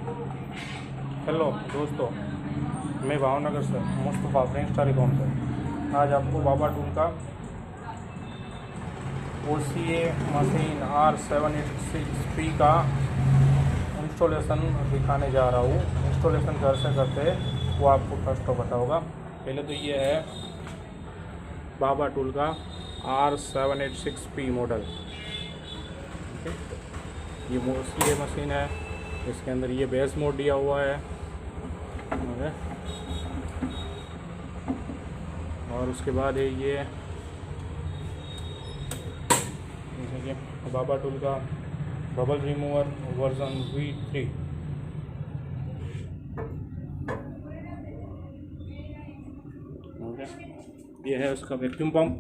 Hello दोस्तों, मैं भावनगर से मुस्तुफा फ्रेंड्स टेलीकॉम से आज आपको बाबा टूल का OCA मशीन R786p का इंस्टॉलेशन दिखाने जा रहा हूँ। इंस्टॉलेशन कैसे करते हैं वो आपको फर्स्ट तो पता होगा। पहले तो ये है बाबा टूल का R786p मॉडल। ये OCA मशीन है, इसके अंदर ये बेस मोड दिया हुआ है और उसके बाद है ये जैसे कि बाबा टूल का बबल रिमूवर वर्जन V3। ये है उसका वैक्यूम पंप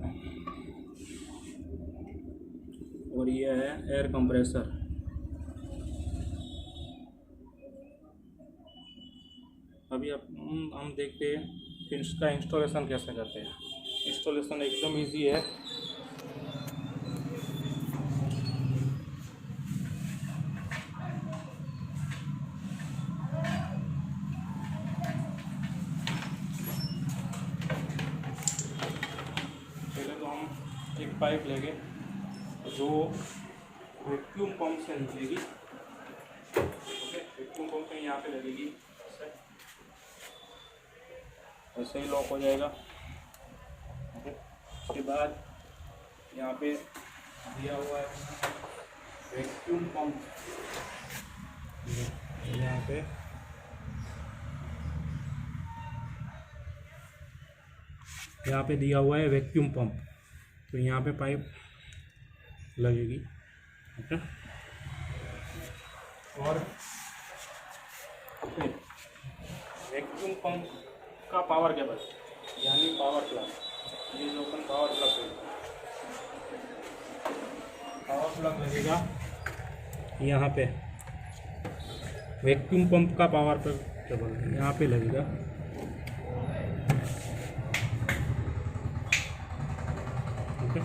और ये है एयर कंप्रेसर। अभी हम देखते हैं कि इसका इंस्टॉलेशन कैसे करते हैं। इंस्टॉलेशन एकदम इजी है। पहले तो हम एक पाइप लेंगे जो वैक्यूम पंप से निकलेगी। वैक्यूम पंप से यहाँ पे लगेगी, ऐसे ही लॉक हो जाएगा। उसके बाद यहाँ पे दिया हुआ है वैक्यूम पंप, यहाँ पे दिया हुआ है वैक्यूम पंप। तो यहाँ पे पाइप लगेगी, ओके। और वैक्यूम पंप का पावर केबल यानी पावर प्लग, ये जो अपन पावर प्लग लगेगा यहाँ पे। वैक्यूम पंप का पावर केबल यहाँ पे लगेगा। ओके,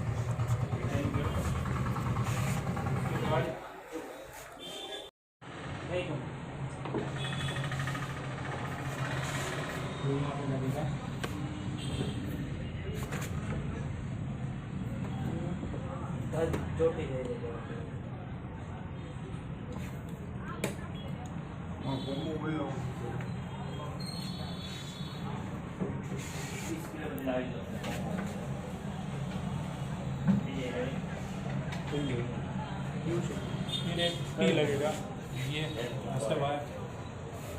यहाँ पे लगेगा। चोटी दे देगा। टी लगेगा, ये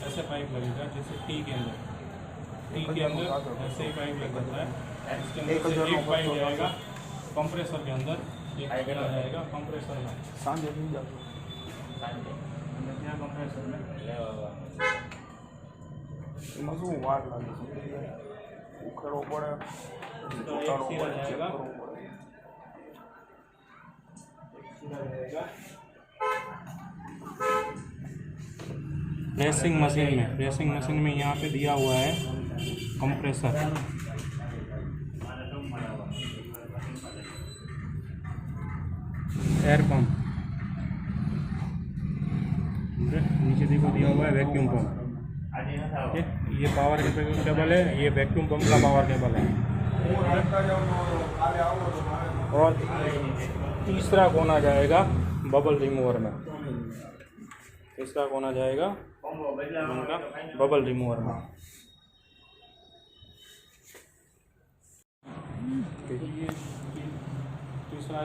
ऐसे पाइप लगेगा जैसे टी के अंदर ऐसे ही पाइप लग जाता है। इसके अंदर से एक पाइप जाएगा कंप्रेसर के अंदर, एक जाएगा कंप्रेसर में। कंप्रेसर में प्रेसिंग मशीन में यहाँ पे दिया हुआ है कंप्रेसर। एयर पंप नीचे देखो दिया हुआ है वैक्यूम पंप। ये पावर केबल है, ये वैक्यूम पंप का पावर केबल है। और तीसरा कोना जाएगा बबल रिमूवर में। तीसरा कोना जाएगा उनका बबल रिमूवर में। ये तीसरा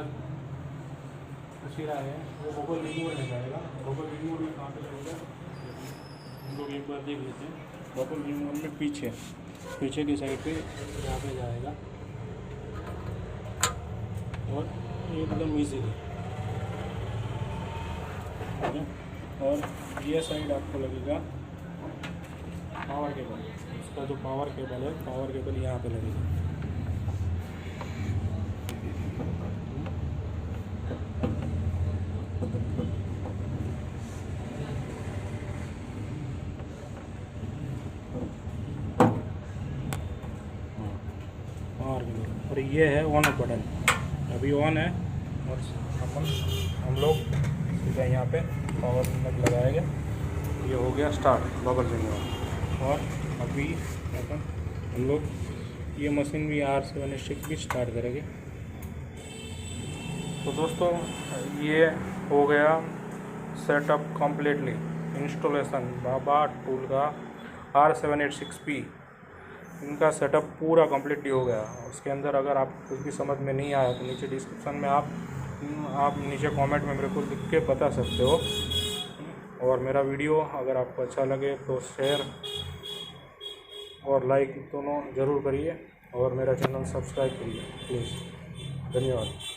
है वो बबल रिमूवर में जाएगा। बबल रिमूवर में कहाँ पे लगेगा हम लोग एक बार देख लेते हैं। बबल रिमूवर में पीछे की साइड पे यहाँ पे जाएगा और एकदम इजीली। और ये साइड आपको लगेगा पावर केबल। इसका जो पावर केबल है, पावर केबल यहाँ पे लगेगा। और ये है ऑन ऑफ बटन, अभी ऑन है और हम लोग सीधा यहाँ पे पावर प्लग लगाएंगे। ये हो गया स्टार्ट बबल देने। और अभी अपन हम लोग ये मशीन भी R786 भी स्टार्ट करेंगे। तो दोस्तों ये हो गया सेटअप कम्प्लीटली, इंस्टॉलेशन बाबा टूल का R786p इनका सेटअप पूरा कम्प्लीटली हो गया। उसके अंदर अगर आप कुछ भी समझ में नहीं आया तो नीचे डिस्क्रिप्शन में आप नीचे कमेंट में मेरे को लिख के बता सकते हो। और मेरा वीडियो अगर आपको अच्छा लगे तो शेयर और लाइक दोनों ज़रूर करिए और मेरा चैनल सब्सक्राइब करिए प्लीज़। धन्यवाद।